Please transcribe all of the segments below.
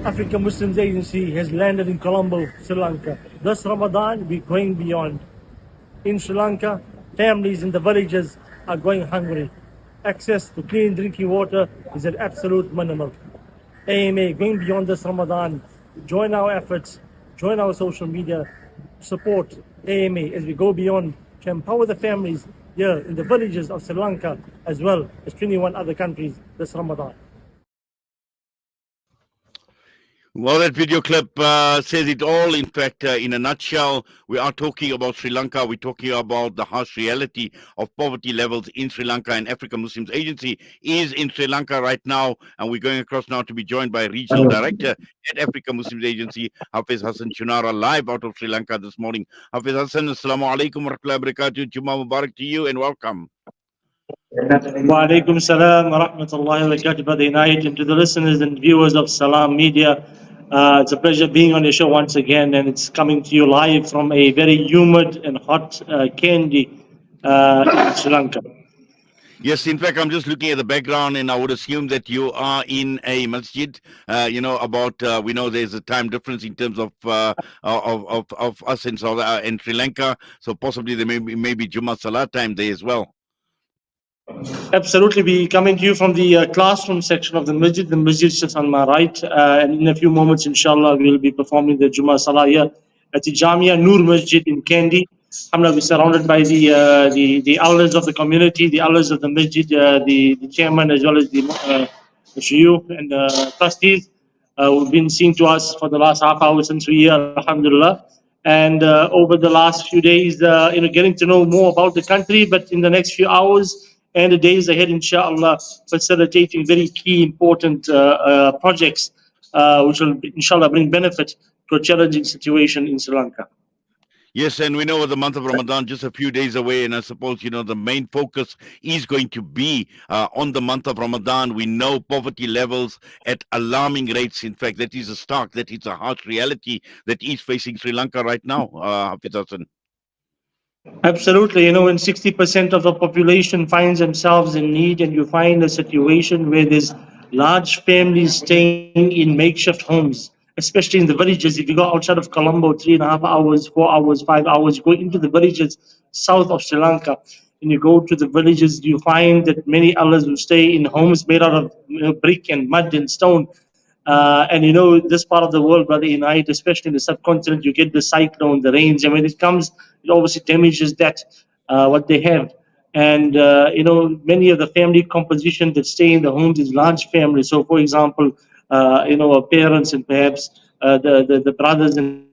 African Muslims Agency has landed in Colombo, Sri Lanka. This Ramadan, we're going beyond. In Sri Lanka, families in the villages are going hungry. Access to clean drinking water is at absolute minimum. AMA going beyond this Ramadan. Join our efforts, join our social media, support AMA as we go beyond to empower the families here in the villages of Sri Lanka as well as 21 other countries this Ramadan. Well, that video clip says it all. In fact, in a nutshell, we are talking about Sri Lanka. We're talking about the harsh reality of poverty levels in Sri Lanka, and African Muslims Agency is in Sri Lanka right now. And we're going across now to be joined by Regional Director at African Muslims Agency, Hafiz Hassan Choonara, live out of Sri Lanka this morning. Hafiz Hassan, Assalamu alaikum wa rahmatullahi wa barakatuh. Jummah Mubarak to you and welcome. Wa alaikum salam wa rahmatullahi wa barakatuh, Brother Inayat, and to the listeners and viewers of Salam Media. It's a pleasure being on your show once again, and it's coming to you live from a very humid and hot Kandy in Sri Lanka. Yes, in fact, I'm just looking at the background, and I would assume that you are in a masjid. We know there's a time difference in terms of us in Sri Lanka, so possibly there may be Jummah Salah time there as well. Absolutely, we coming to you from the classroom section of the masjid. The masjid sits on my right, and in a few moments, inshallah, we'll be performing the Jummah Salah here at the Jamia Noor Masjid in Kandy. Alhamdulillah, we're surrounded by the elders of the community, the elders of the masjid, the chairman, as well as the shuyukh and trustees who've been seen to us for the last half hour since we're here, alhamdulillah. And over the last few days, getting to know more about the country, but in the next few hours and the days ahead, inshallah, facilitating very key, important projects which will, inshallah, bring benefit to a challenging situation in Sri Lanka. Yes, and we know the month of Ramadan just a few days away, and I suppose, the main focus is going to be on the month of Ramadan. We know poverty levels at alarming rates. In fact, that is a harsh reality that is facing Sri Lanka right now, Hafiz Hassan. Absolutely. When 60% of the population finds themselves in need, and you find a situation where there's large families staying in makeshift homes, especially in the villages. If you go outside of Colombo, 3.5 hours, 4 hours, 5 hours, you go into the villages south of Sri Lanka, and you go to the villages, you find that many elders will stay in homes made out of brick and mud and stone. And this part of the world, Brother Inayat, especially in the subcontinent, you get the cyclone, the rains, and when it comes, it obviously damages what they have. And many of the family composition that stay in the homes is large families. So, for example, parents and perhaps the brothers and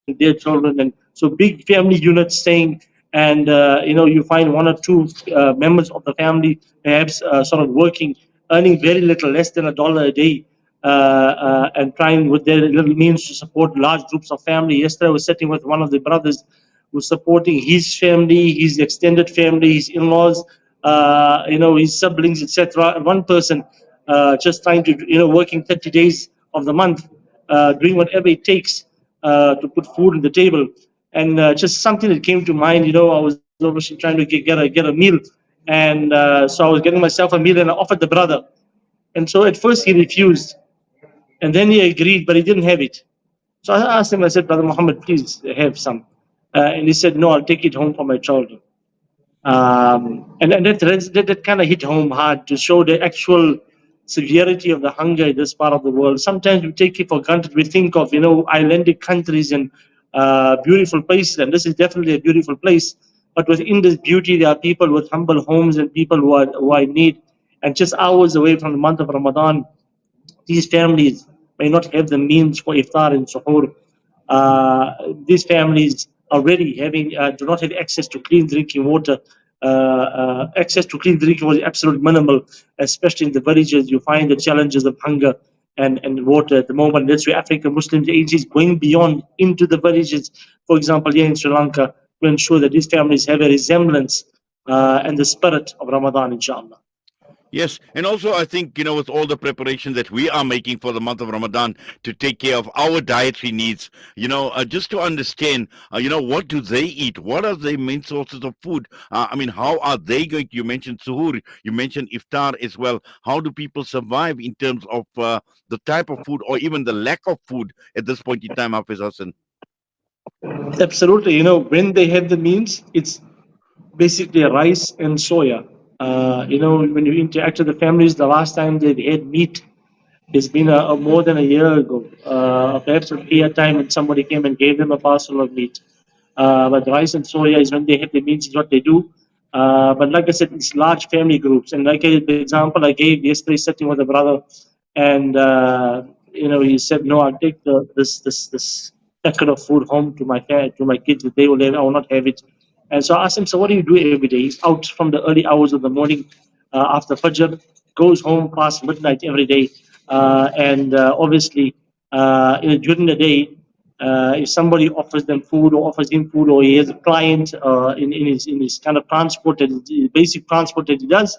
their children, and so big family units staying. And you find one or two members of the family perhaps sort of working, earning very little, less than $1 a day. And trying with their little means to support large groups of family. Yesterday I was sitting with one of the brothers who's supporting his family, his extended family, his in-laws, his siblings, etc. And one person just trying to, working 30 days of the month, doing whatever it takes to put food on the table. And just something that came to mind, I was obviously trying to get a meal. And so I was getting myself a meal, and I offered the brother. And so at first he refused. And then he agreed, but he didn't have it. So I asked him, I said, Brother Muhammad, please have some. And he said, no, I'll take it home for my children. And that kind of hit home hard to show the actual severity of the hunger in this part of the world. Sometimes we take it for granted. We think of, islandic countries and beautiful places, and this is definitely a beautiful place. But within this beauty, there are people with humble homes and people who are in need. And just hours away from the month of Ramadan, these families may not have the means for iftar and suhoor. These families already do not have access to clean drinking water. Access to clean drinking water is absolutely minimal, especially in the villages. You find the challenges of hunger and water at the moment. That's where African Muslims Agency is going beyond into the villages, for example, here in Sri Lanka, to ensure that these families have a resemblance and the spirit of Ramadan, inshallah. Yes, and also I think, with all the preparation that we are making for the month of Ramadan to take care of our dietary needs, just to understand, what do they eat? What are their main sources of food? I mean, how are they going? You mentioned suhoor, you mentioned iftar as well. How do people survive in terms of the type of food or even the lack of food at this point in time, Hafiz Hassan? Absolutely. When they have the means, it's basically rice and soya. When you interact with the families, the last time they had meat, it's been more than a year ago, perhaps a time when somebody came and gave them a parcel of meat. But rice and soya is when they have the means, is what they do. But like I said, it's large family groups. And like the example I gave yesterday, sitting with a brother, and he said, "No, I'll take this packet of food home to my kids. They will have, I will not have it." And so I asked him, "So what do you do every day?" He's out from the early hours of the morning after Fajr, goes home past midnight every day. And obviously, during the day, if somebody offers them food or offers him food, or he has a client in his kind of transport, basic transport that he does,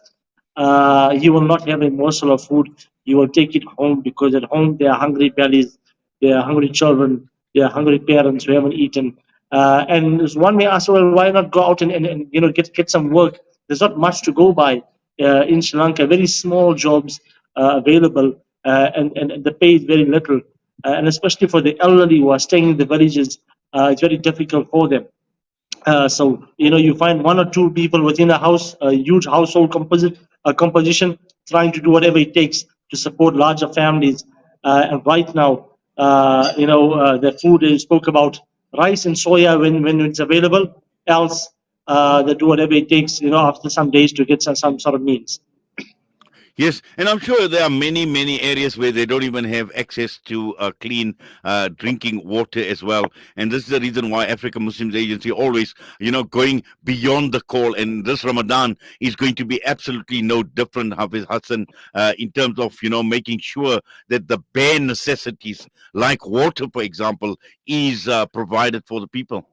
he will not have a morsel of food. He will take it home, because at home there are hungry bellies, there are hungry children, there are hungry parents who haven't eaten. And one may ask, well, why not go out and get some work? There's not much to go by in Sri Lanka. Very small jobs available, and the pay is very little. And especially for the elderly who are staying in the villages, it's very difficult for them. So you find one or two people within a house, a huge household composition, trying to do whatever it takes to support larger families. And right now, the food you spoke about, rice and soya when it's available. Else, they do whatever it takes, after some days to get some sort of means. Yes, and I'm sure there are many, many areas where they don't even have access to clean drinking water as well. And this is the reason why Africa Muslims Agency always, going beyond the call. And this Ramadan is going to be absolutely no different, Hafiz Hassan, in terms of, making sure that the bare necessities like water, for example, is provided for the people.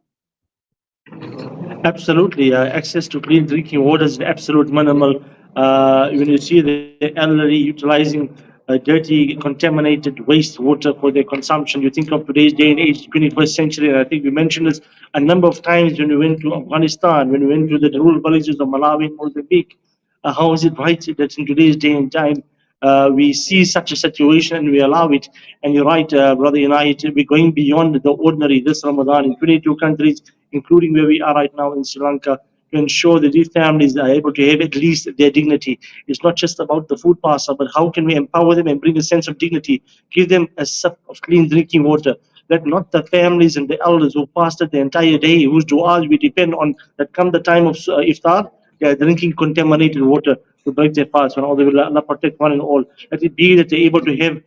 Absolutely. Access to clean drinking water is absolute minimal. When you see the elderly utilizing dirty, contaminated wastewater for their consumption, you think of today's day and age, 21st century. And I think we mentioned this a number of times when we went to Afghanistan, when we went to the rural villages of Malawi and Mozambique. How is it right that in today's day and time we see such a situation and we allow it? And you're right, Brother United, we're going beyond the ordinary this Ramadan in 22 countries, including where we are right now in Sri Lanka, to ensure that these families are able to have at least their dignity. It's not just about the food parcel, but how can we empower them and bring a sense of dignity, give them a sup of clean drinking water. Let not the families and the elders who fasted the entire day, whose du'as we depend on, that come the time of iftar, they are drinking contaminated water to break their fast. When Allah protect one and all. Let it be that they're able to have,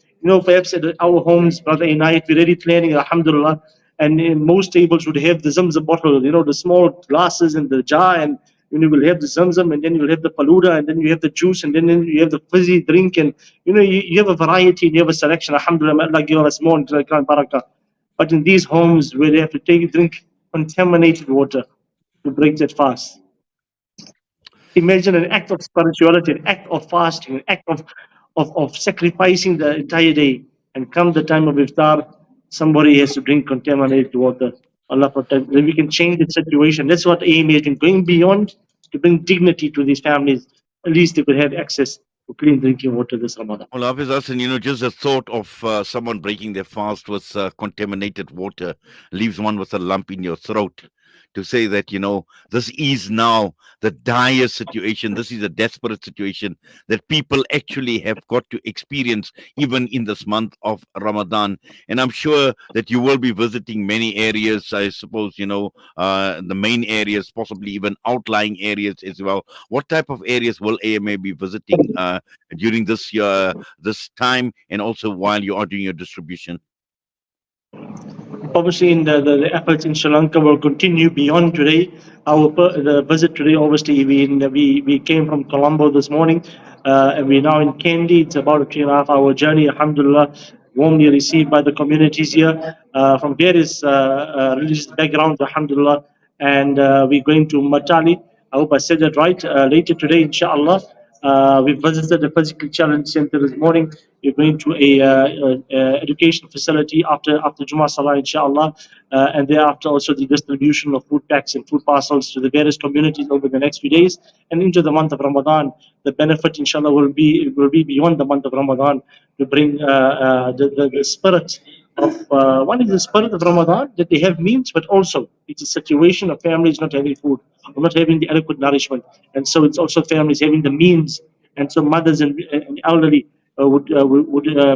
perhaps at our homes, Brother Inayat, we're already planning, alhamdulillah, and most tables would have the Zamzam bottle, the small glasses and the jar, and you will have the Zamzam, and then you'll have the Faluda, and then you have the juice, and then you have the fizzy drink, and you have a variety, and you have a selection. Alhamdulillah, may Allah give us more and barakah. But in these homes where they have to drink contaminated water to break that fast, imagine an act of spirituality, an act of fasting, an act of sacrificing the entire day. And come the time of iftar, somebody has to drink contaminated water. Allah protect. Then we can change the situation. That's what aim is, in going beyond to bring dignity to these families. At least they could have access to clean drinking water this Ramadan. Well, Hafiz Hassan, just the thought of someone breaking their fast with contaminated water leaves one with a lump in your throat. To say that, this is now the dire situation, this is a desperate situation that people actually have got to experience even in this month of Ramadan. And I'm sure that you will be visiting many areas, I suppose, the main areas, possibly even outlying areas as well. What type of areas will AMA be visiting during this year, this time, and also while you are doing your distribution? Obviously, in the efforts in Sri Lanka will continue beyond today. The visit today, obviously, we came from Colombo this morning, and we're now in Kandy. It's about a 3.5 hour journey. Alhamdulillah, warmly received by the communities here from various religious backgrounds. Alhamdulillah, and we're going to Matali. I hope I said that right. Later today, inshallah. We visited the physical challenge center this morning. We're going to education facility after Juma Salah, inshallah, and thereafter also the distribution of food packs and food parcels to the various communities over the next few days and into the month of Ramadan. The benefit, inshallah, will be beyond the month of Ramadan to bring the spirit of one is the spirit of Ramadan that they have means, but also it's a situation of families not having food or not having the adequate nourishment, and so it's also families having the means, and so mothers and elderly would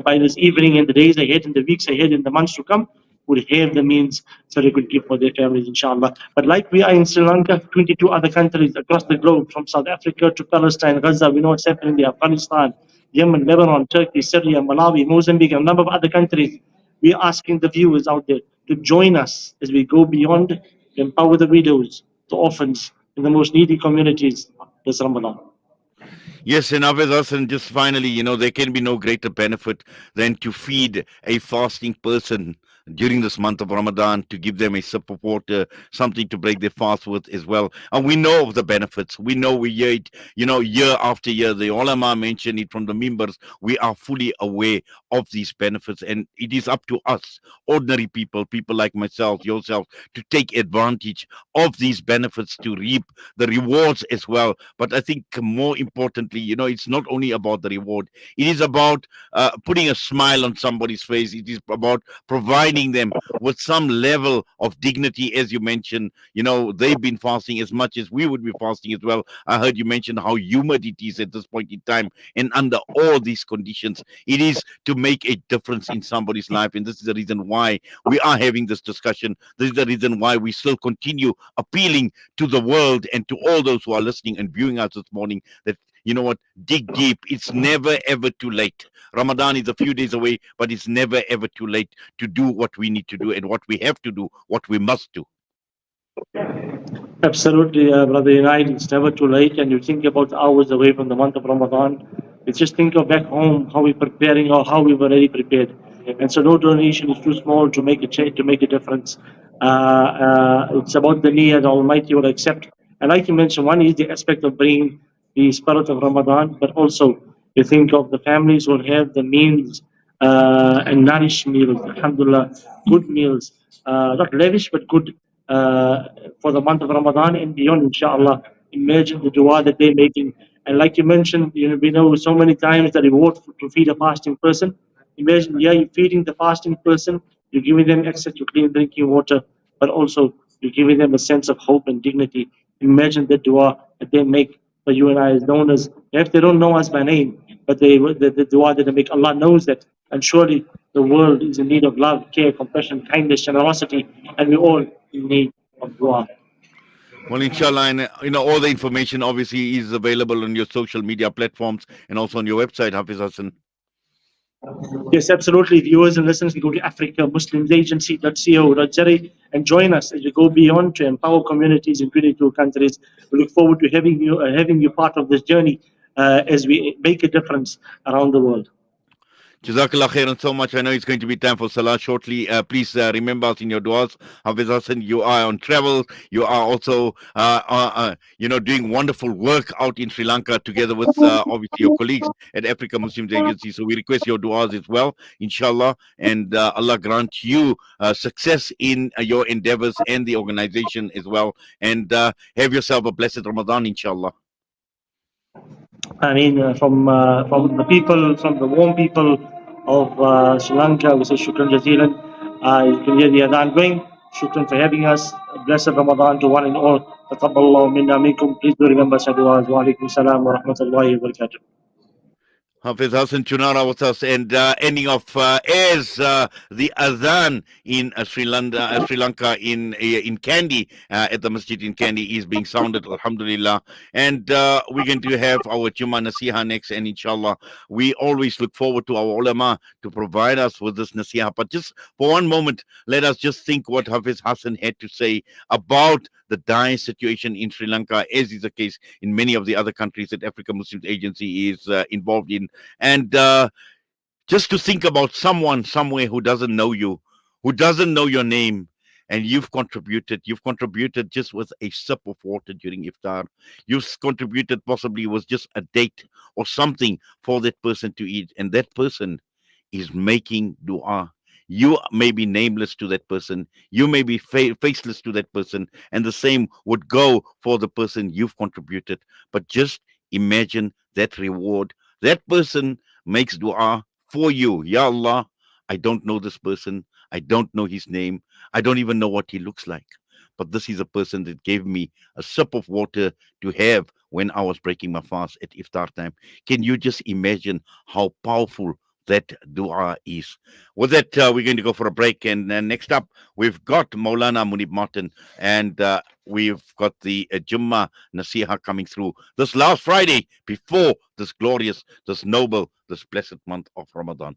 by this evening and the days ahead and the weeks ahead and the months to come would have the means so they could give for their families, inshallah. But like we are in Sri Lanka, 22 other countries across the globe, from South Africa to Palestine, Gaza, we know what's happening there, Afghanistan, Yemen, Lebanon, Turkey, Syria, Malawi, Mozambique, and a number of other countries. We are asking the viewers out there to join us as we go beyond to empower the widows, the orphans, and the most needy communities this Ramadan. Yes, and Hafiz Hassan, just finally, there can be no greater benefit than to feed a fasting person during this month of Ramadan, to give them a sip of water, something to break their fast with as well. And we know of the benefits. We know, we hear it, year after year. The ulama mentioned it from the members. We are fully aware of these benefits, and it is up to us, ordinary people like myself, yourself, to take advantage of these benefits, to reap the rewards as well. But I think more importantly, it's not only about the reward. It is about putting a smile on somebody's face. It is about providing them with some level of dignity, as you mentioned. They've been fasting as much as we would be fasting as well. I heard you mention how humid it is at this point in time, and under all these conditions, it is to make a difference in somebody's life. And this is the reason why we are having this discussion. This is the reason why we still continue appealing to the world and to all those who are listening and viewing us this morning, that what, dig deep. It's never ever too late. Ramadan is a few days away, but it's never ever too late to do what we need to do and what we have to do, what we must do. Absolutely, Brother United. It's never too late, and you think about hours away from the month of Ramadan. You just think of back home, how we're preparing or how we've already prepared. And so, no donation is too small to make a change, to make a difference. It's about the niyyah the Almighty will accept. And like you mentioned, one is the aspect of bringing the spirit of Ramadan, but also you think of the families who have the means and nourished meals, alhamdulillah, good meals, not lavish, but good for the month of Ramadan and beyond, inshallah. Imagine the dua that they're making. And like you mentioned, we know so many times the reward to feed a fasting person. Imagine, yeah, you're feeding the fasting person, you're giving them access to clean drinking water, but also you're giving them a sense of hope and dignity. Imagine the dua that they make for you and I as known as, if they don't know us by name, but the dua that they make, Allah knows that. And surely the world is in need of love, care, compassion, kindness, generosity, and we all in need of dua. Well, inshallah, and all the information obviously is available on your social media platforms and also on your website, Hafiz Hassan. Yes, absolutely. Viewers and listeners can go to africamuslimsagency.co.za and join us as we go beyond to empower communities in 22 countries. We look forward to having you part of this journey as we make a difference around the world. Jazakallah khairan so much. I know it's going to be time for Salah shortly. Please remember us in your du'as. Hafiz Hassan, you are on travel. You are also, doing wonderful work out in Sri Lanka together with obviously your colleagues at Africa Muslims Agency. So we request your du'as as well, inshallah. And Allah grant you success in your endeavors and the organization as well. And have yourself a blessed Ramadan, inshallah. I mean, from the people, from the warm people of Sri Lanka, we say shukran jazilan. You can hear the adhan going. Shukran for having us. Blessed Ramadan to one and all. Taqabbalallahu minna minkum. Please do remember Sadhuaz. Wa alaikum salam wa rahmatullahi wa barakatuh. Hafiz Hassan Choonara with us, and ending off as the adhan in Sri Lanka in Kandy, at the masjid in Kandy is being sounded, alhamdulillah. And we're going to have our Juma Nasiha next, and inshallah, we always look forward to our ulama to provide us with this Nasiha. But just for one moment, let us just think what Hafiz Hassan had to say about the dire situation in Sri Lanka, as is the case in many of the other countries that Africa Muslims Agency is involved in. And just to think about someone somewhere who doesn't know you, who doesn't know your name, and you've contributed just with a sip of water during iftar. You've contributed possibly with just a date or something for that person to eat, and that person is making dua. You may be nameless to that person, you may be faceless to that person, and the same would go for the person you've contributed. But just imagine that reward. That person makes dua for you. Ya Allah, I don't know this person, I don't know his name, I don't even know what he looks like. But this is a person that gave me a sip of water to have when I was breaking my fast at iftar time. Can you just imagine how powerful that dua is? With that, we're going to go for a break. And next up, we've got Maulana Munib Martin, and we've got the Jummah Nasiha coming through this last Friday before this glorious, this noble, this blessed month of Ramadan.